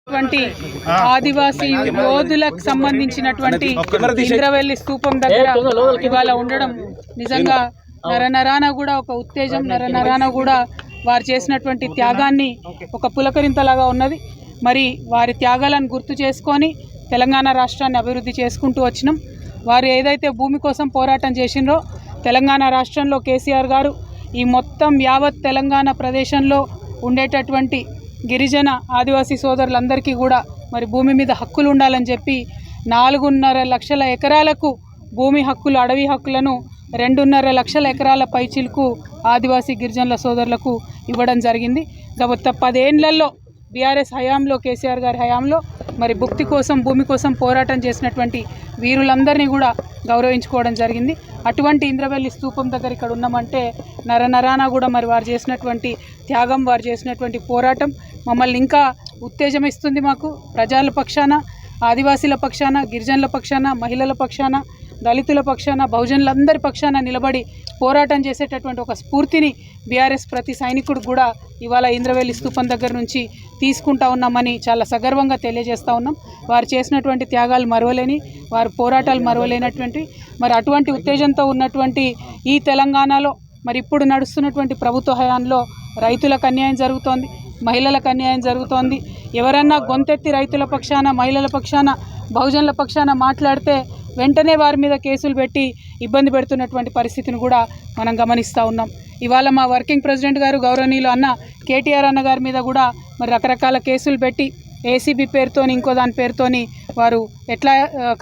ఆదివాసీ యోధులకు సంబంధించినటువంటి ఇంద్రవెల్లి స్తూపం దగ్గర ఇవాళ ఉండడం నిజంగా నరనరాన కూడా ఒక ఉత్తేజం, నరనరాన కూడా వారు చేసినటువంటి త్యాగాన్ని ఒక పులకరింతలాగా ఉన్నది. మరి వారి త్యాగాలను గుర్తు చేసుకొని తెలంగాణ రాష్ట్రాన్ని అభివృద్ధి చేసుకుంటూ వచ్చినాం. వారు ఏదైతే భూమి కోసం పోరాటం చేసినరో తెలంగాణ రాష్ట్రంలో కేసీఆర్ గారు ఈ మొత్తం యావత్ తెలంగాణ ప్రదేశంలో ఉండేటటువంటి గిరిజన ఆదివాసీ సోదరులందరికీ కూడా మరి భూమి మీద హక్కులు ఉండాలని చెప్పి 4.5 లక్షల ఎకరాలకు భూమి హక్కులు, అడవి హక్కులను 2.5 లక్షల ఎకరాల పైచిలకు ఆదివాసీ గిరిజనుల సోదరులకు ఇవ్వడం జరిగింది. గత 10 ఏళ్లలో బీఆర్ఎస్ హయాంలో, కేసీఆర్ గారి హయాంలో మరి భుక్తి కోసం, భూమి కోసం పోరాటం చేసినటువంటి వీరులందరినీ కూడా గౌరవించుకోవడం జరిగింది. అటువంటి ఇంద్రవెల్లి స్తూపం దగ్గర ఇక్కడ ఉన్నామంటే నరనరాన కూడా మరి వారు చేసినటువంటి త్యాగం, వారు చేసినటువంటి పోరాటం మమ్మల్ని ఇంకా ఉత్తేజం ఇస్తుంది. మాకు ప్రజల పక్షాన, ఆదివాసీల పక్షాన, గిరిజనుల పక్షాన, మహిళల పక్షాన, దళితుల పక్షాన, బహుజనులందరి పక్షాన నిలబడి పోరాటం చేసేటటువంటి ఒక స్ఫూర్తిని బీఆర్ఎస్ ప్రతి సైనికుడు కూడా ఇవాళ ఇంద్రవెల్లి స్తూపం దగ్గర నుంచి తీసుకుంటా ఉన్నామని చాలా సగర్వంగా తెలియజేస్తూ ఉన్నాం. వారు చేసినటువంటి త్యాగాలు మరవలేని, వారి పోరాటాలు మరవలేనటువంటి మరి అటువంటి ఉత్తేజంతో ఉన్నటువంటి ఈ తెలంగాణలో మరి ఇప్పుడు నడుస్తున్నటువంటి ప్రభుత్వ హయాంలో రైతులకు అన్యాయం జరుగుతోంది, మహిళలకు అన్యాయం జరుగుతోంది. ఎవరన్నా గొంతెత్తి రైతుల పక్షాన, మహిళల పక్షాన, బహుజనుల పక్షాన మాట్లాడితే వెంటనే వారి మీద కేసులు పెట్టి ఇబ్బంది పెడుతున్నటువంటి పరిస్థితిని కూడా మనం గమనిస్తూ ఉన్నాం. ఇవాళ మా వర్కింగ్ ప్రెసిడెంట్ గారు గౌరవనీయులు అన్న కేటీఆర్ అన్న గారి మీద కూడా మరి రకరకాల కేసులు పెట్టి ఏసీబీ పేరుతోని, ఇంకో దాని పేరుతోని వారు ఎట్లా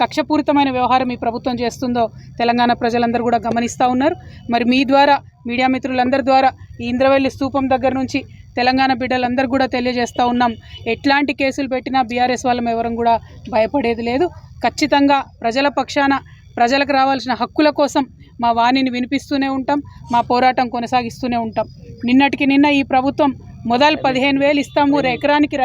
కక్షపూరితమైన వ్యవహారం ఈ ప్రభుత్వం చేస్తుందో తెలంగాణ ప్రజలందరూ కూడా గమనిస్తూ ఉన్నారు. మరి మీ ద్వారా, మీడియా మిత్రులందరి ద్వారా ఈ ఇంద్రవెల్లి స్తూపం దగ్గర నుంచి తెలంగాణ బిడ్డలందరూ కూడా తెలియజేస్తూ ఉన్నాం, ఎట్లాంటి కేసులు పెట్టినా బీఆర్ఎస్ వాళ్ళం ఎవరం కూడా భయపడేది లేదు. ఖచ్చితంగా ప్రజల పక్షాన, ప్రజలకు రావాల్సిన హక్కుల కోసం మా వాణిని వినిపిస్తూనే ఉంటాం, మా పోరాటం కొనసాగిస్తూనే ఉంటాం. నిన్నటికి నిన్న ఈ ప్రభుత్వం మొదలు 15,000 ఇస్తాము ఎకరానికి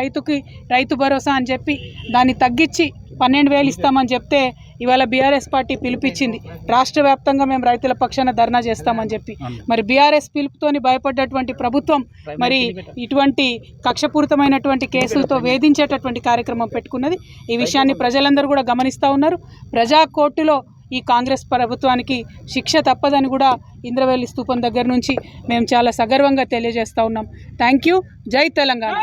రైతు భరోసా అని చెప్పి దాన్ని తగ్గించి 12,000 ఇస్తామని చెప్తే ఇవాళ బీఆర్ఎస్ పార్టీ పిలిపించింది, రాష్ట్ర వ్యాప్తంగా మేము రైతుల పక్షాన ధర్నా చేస్తామని చెప్పి. మరి బీఆర్ఎస్ పిలుపుతోని భయపడ్డటువంటి ప్రభుత్వం మరి ఇటువంటి కక్షపూరితమైనటువంటి కేసులతో వేధించేటటువంటి కార్యక్రమం పెట్టుకున్నది. ఈ విషయాన్ని ప్రజలందరూ కూడా గమనిస్తూ ఉన్నారు. ప్రజా కోర్టులో ఈ కాంగ్రెస్ ప్రభుత్వానికి శిక్ష తప్పదని కూడా ఇంద్రవెల్లి స్తూపం దగ్గర నుంచి మేము చాలా సగర్వంగా తెలియజేస్తూ ఉన్నాం. Thank you. జై తెలంగాణ.